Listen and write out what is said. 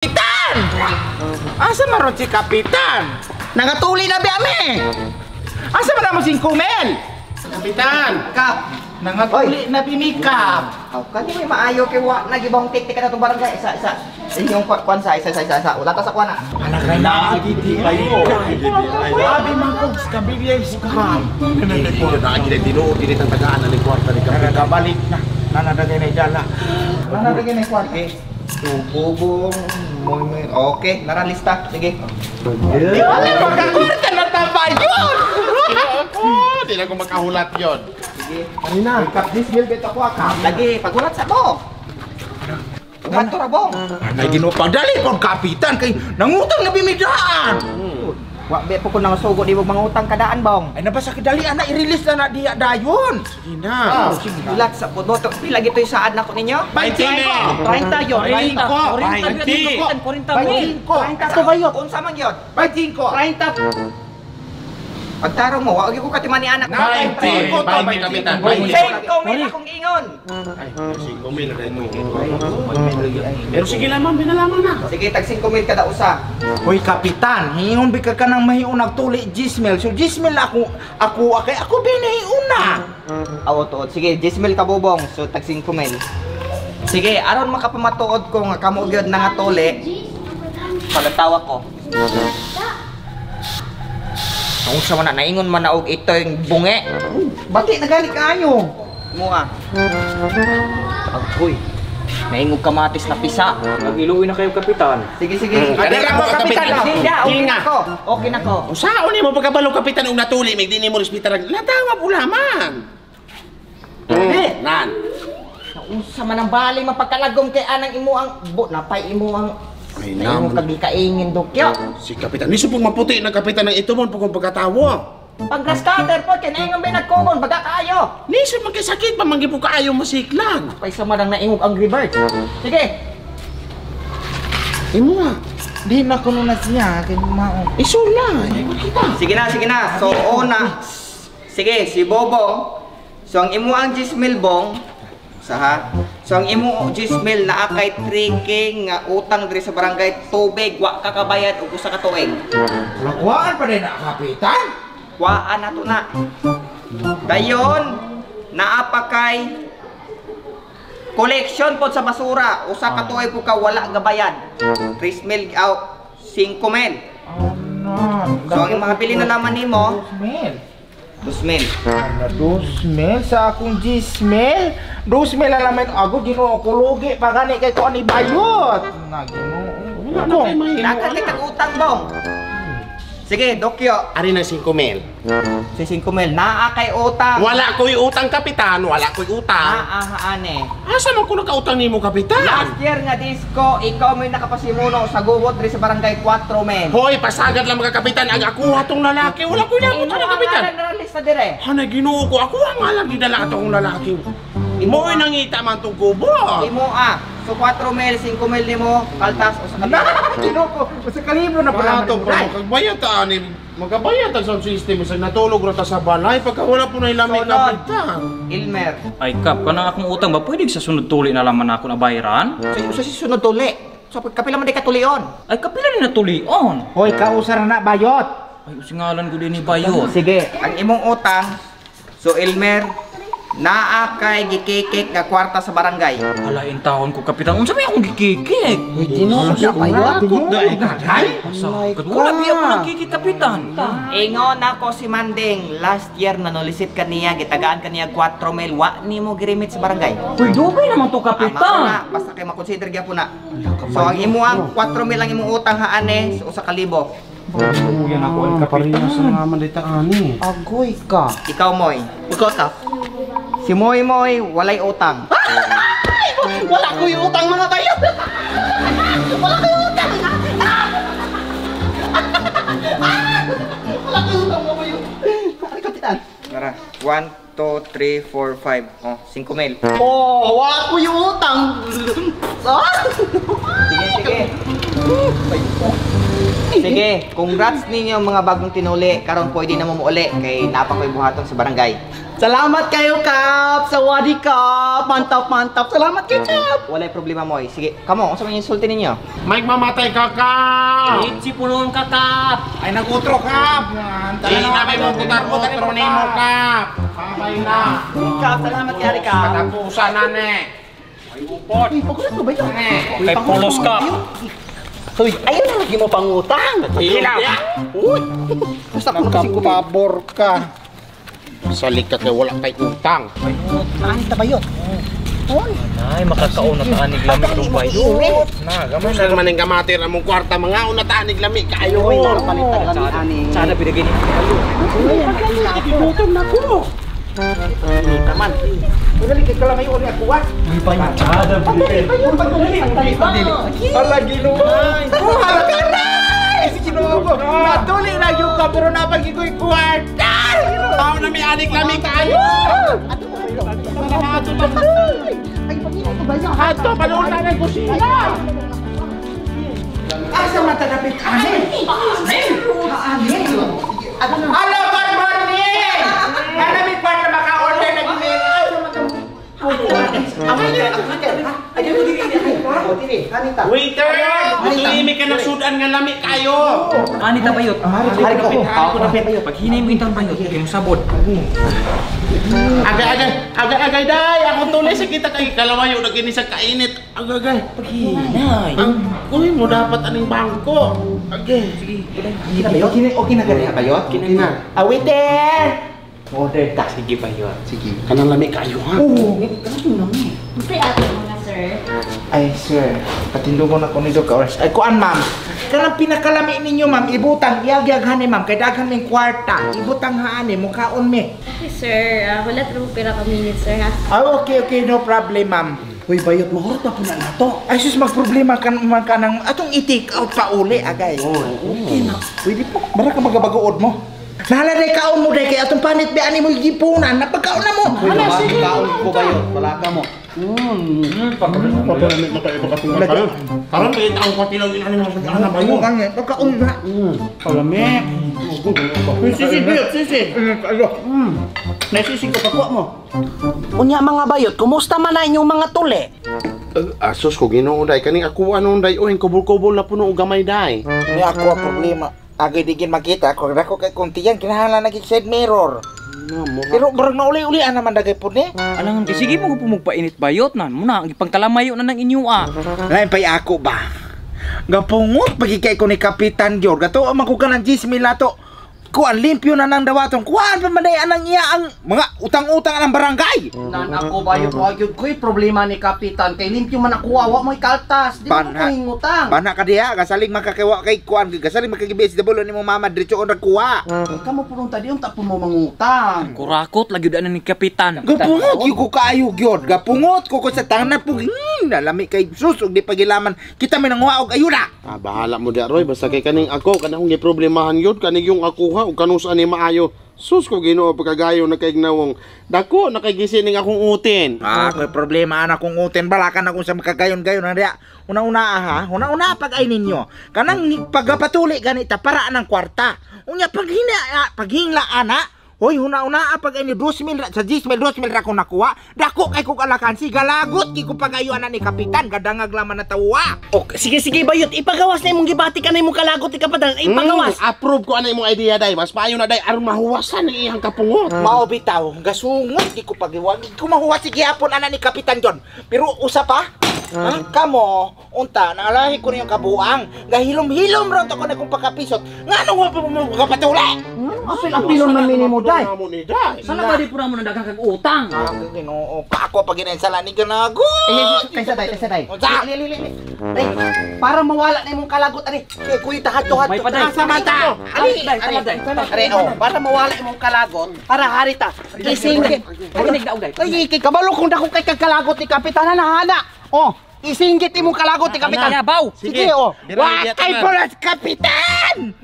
Kapitan! Asa maron si Kapitan? Nangatuli na biyami! Asa man naman si Kumel? Kapitan! Kap! Nangatuli na bimikap! Aw, kani may maayo kay wa nagibang tik-tik na itong barangay. Isa. Inyong kwan sa isa. Wala ta sa kwan na. Anak ka na, agiti kayo! Sabi man ko, kabilyay skam! Tinitang tagaan na ng kwarta ni Kapitan. Nakabalik na. Nanadagay na dyan. Nanarigin na yung kwan. Bubong. Okay, naralista. Sige. Di ba may magkakurta na tabay yun? Hindi na ko makahulat yun. Sige. Marina, kapdis mil beto ko akam. Lagi, pagulat sa to. Umanto ra bong. Anay ginupang dali kong Kapitan kay nangutang na bimidaan. Wa be po ko nang sugo di mo mangutang kadaan bong. Ay nabasa kadali ana i-release na diya dayon. Sige na. Sige. Ulat sa puto. Pila gito yung saad na ko ninyo? 25 yun. 25 Ito ba yun? Unsa man yun? 25 Pagtarong mo, wag ko katiman ni anak. 20 Kapitan. 5 mil akong ingon. Ay, 5 mil na ito. Pero sige lamang, binalaman na. Sige, tag 5 mil kada usa. Hoy Kapitan, hingon bi ka nang mahiun nagtuli Gismel. So Gismel ako binahiuna. Awo tuod. Sige, 10 mil ka bubong. So tag 5 mil. Sige, aron makapamatuod ko nga kamo gyud na nga tuli. Pagatawa ko. Ang sa man naingon man na og ito yung bunge. Bati nagali kaayo. Mua. Agoy. Naingog kamatis na pisa. Nag-iluwi na kayo, Kapitan. Sige. Adala mo Kapitan. Sige, okay na ko. Okay na ko. Usaon ni mo pagkabalo Kapitan og natuli, mig dinhi mo respetar. Natawa po lamang. Nan. Unsa man ang bali mapagkalagom kay anang imo ang napay imo ang Ay imo nam. kagikaingin dukyo. Si Kapitan, niso pong maputi na Kapitan ng ito mo pag pagkatawo. Pag grass cutter po kinaingon ba nagkugon baga kaayo. Niso magkasakit pa manggi po kaayo masiklan. Pay sa madang naingog ang revert. Sige. Imo nga. Di na kuno na siya kay mao. Isula. Ay makita. Sige na. So una. Sige, si Bobo. So ang imo ang 10 mil bong saha. So ang imo 10 mil na akay trinking nga utang diri sa barangay tubig wa kakabayad og usa ka tuig. Nakuhaan pa din na Kapitan. Waan nato na. Dayon naa pa kay collection pod sa basura usa ka tuig ko ka wala gabayad. 3 mil out 5 mil. So ang mga bili na laman nimo 2 mil. 2,000 sa akong Gismel. 2,000 na naman ako ginoo ko lugi pa gani kay ko ani bayot. Naginoo. Wala na kayo mahimo. Nakati kag utang bong. Sige, Dokyo. Ari na 5 mil. Si 5 mil naa kay utang. Wala ko'y utang Kapitan, wala ko'y utang. Ane. Asa man ko nakautang nimo Kapitan? Last year nga disco, ikaw may nakapasimuno sa guwot diri sa barangay 4 men. Hoy, pasagad lang mga Kapitan, ang ako atong lalaki, wala ko'y nakutang na Kapitan. Ino ang lista dire. Hanay ginoo ko, ako ang alam gidala atong lalaki. Mo'y nangita man tong kubo. Imo So 4 mil, 5 mil nimo, kaltas o sa kabila. Ginoo ko, sa kalibro na pala. Pato pa kagbayad ta ani magabayad ang sound system sa natulog ra ta sa balay pagka wala po na ilamig na Kapitan. Ilmer. Ay, Kap, kanang akong utang ba pwede sa sunod tuli na laman ako na bayaran? Sa sunod tuli. So kapila man di katulion. Ay, kapila ni natulion. Hoy, kausar na bayot. Ay, usingalan ko din ni Bayot. Sige, ang imong utang, so Ilmer, naa kay gikikik nga kwarta sa barangay. Halain taon ko, Kapitan. Unsa may akong gikikik? Ginoo siya bayot. Wala biya ko nagkikik, Kapitan. Ingon ako si Manding, last year nanulisit kaniya, gitagaan kaniya 4 mil, wa nimo girimit sa barangay. Uy, dugay naman to, Tama na, Kapitan. basta kay makonsider gyapon na. So ang imo ang 4 mil ang imong utang haane sa usa ka libo. Yan ako ang Kapitan sa mga malita ani. Agoy ka. Ikaw Moy. Ikaw Taf. Si Moy walay utang. Wala ko yung utang mga bayot. Wala ko yung utang. Wala ko yung utang mga bayot. Ay, Kapitan. Tara, 1, 2, 3, 4, 5. Oh, 5 mil. Oh, wala ko yung utang. Sige. Sige, congrats ninyo mga bagong tinuli. Karon pwede na mo muuli kay napa ko'y buhaton sa barangay. Salamat kayo, Kap! Sawadi, Kap! Mantap! Salamat kayo, Kap! Walay problema mo. Sige, kamo, unsa man insulti ninyo? Mike, mamatay ka ka! Itsi punon ka, Kap! Ay nagutro ka. Hindi namin mo kutar-utro ni mo ka! Kamay na! Kap, salamat kayo, Kap! Katapusan na ne! Ay upot! Uy, pagulat mo ba yun? Kay Polos ka! Uy, ayun na lagi mo pangutang! Hilaw! Uy! Basta ko kasi ko Pabor ka. Salik ka kay wala kay utang. Ano ba yun? Ay, makakauna ka anig lamig ng bayot. Na, gamay Saan man ang gamatir among kwarta mga una tanig lami kayo. Uy, nakapalitan lang ni Ani. Sana binigay ni kayo. Ibutom na ko! Taman. Dali kay kalamay uli ako wa. Sana binigay. Ala Ginoo. Hala ka na. Si Ginoo ko. Natuli na yung ka pero napagikoy kwarta. Tao na may anig lami kayo. Ay, pagkino ko ba yan? Hato paluna ng kusina. Asa matadapit ani? Hello, good morning! Kanami pa na maka-order na gimil. Asa Waiter! Tumimik ka ng sudan nga lami kayo. Ani ta bayot. Hari ko. Ako na bayot. Pag hinay mo intang bayot, kay mo sabod. Agay day. Ako tuloy sa kita kay kalamayo na kini sa kainit. Agay. Hinay. Uy mo dapat aning bangko. Agay. Okay na gani kayo? Okay na. Waiter! Order ta. Sige bayot. Sige. Kanang lami kayo ha. Pre, ato mga sir. Ay, sir. Patindungon ako nito ka oras. Ay, kuan, ma'am. Kanang pinakalami ninyo, ma'am. Ibutang, iyag-yaghan ni ma'am. Kaya daghan ming kwarta. Ibutang haani, mukhaon mi. Okay, sir. Wala trong pira ka minute, sir, ha? Ah, okay. No problem, ma'am. Uy, bayot mo. Horot na po na nato. Ay, sus, magproblema ka naman ka ng atong i-take out pa uli, agay. Okay na. Pwede po. Bara ka magabagood mo. Naladay kaon mo, day. Kaya atong panit, be, ani mo igipunan. Napagkaon na mo. Ano, sige. Kaon ko bayot. Wala ka mo. Papalamit na kayo pagkatungan kayo. Karon kay taong patilaw ina mo sa ana ba Ano yun? ka nga? Pagkaon na. Palamit. Sisi, bayot, sisi. Naisisi ko pakuha mo. Unya mga bayot, kumusta man na inyong mga tuli? Asos ko Ginoo day kaning ako anon day oy kubol-kubol na puno og gamay day. Ni ako ang problema. Agay digin makita. Kung ako kay kuntiyan, kinahanglan naging side mirror. Pero barang nauli-ulian naman dagay po ni. Alangan kay sige mo pumugpainit bayot nan. Muna ang ipangkalamayo na ng inyo ah. Lain pa'y ako ba? Gapungot pagikay ko ni Kapitan George. Gato ang makuka ng 10,000 to. Kuan limpyo na nang dawatong. Kuan pamadayan ang iya ang mga utang-utang ng barangay. Nan ako bayot wagyo ko'y problema ni Kapitan. Kay limpyo man ako awa mo'y kaltas. Di mo Banha. ko hingutang. Bana ka diha, gasaling makakiwa kay kuan, gasaling makagibis sa bulo ni mo mama diretso ko nagkuha. Kamu punong tadi unta po mo mangutang. Kurakot lagi daan ni kapitan. Gapungot gyud ko kaayo gyud. Gapungot ko ko sa tanan po. Nalami kay sus ug di pagilaman. Kita may nanguha og ayuda. Bahala mo di Roy basta kay kaning ako kanang giproblemahan yun kaning yung ako ha ug kanus ani maayo. Sus ko Ginoo pagkagayo na kay gnawong dako na kay gisining akong utin. Kay problema anak kong uten balakan akong sa makagayon-gayon na diya. Una-una ha, una-una pag ay ninyo. Kanang pagapatuli ganita para ng kwarta. Unya paghingla ana. Hoy, una-una pag ay ni 2,000 sa 10,000 ra ko nakuha. Dako kay ko alakansi galagot ki ko pagayo ana ni kapitan gadangag laman na tawa. Okay, sige bayot, ipagawas na imong gibati ka na imong kalagot ni Kapitan. Ipagawas. Approve ko ana imong idea day. Mas maayo na day aron mahuwasan ang iyang kapungot. Mao bitaw, gasungot di ko pagiwag. Di ko mahuwa sige hapon ana ni Kapitan John. Pero usa pa, kamo, unta naalahi ko na yung kabuang. Gahilom-hilom raw to ko na kung pagkapisot. Ngano wa pa mo kapatuli? Apil-apilon man minimo day. Sana ba di pura mo na daghang kag utang? Ginoo, ako pag inansala ni ganago. Kaysa day. Unsa? Day, para mawala na imong kalagot ani. Kay kuy tahat-tahat. May paday. Sa mata. Ali, Are, para mawala imong kalagot, para harita. Isinggit. Pakinig daw day. Ay, kay kabalo kung dako kay kagkalagot ni Kapitan hana. Oh, isinggit imong kalagot ni Kapitan. Yabaw. Sige, oh. Wa kay pulas kapitan.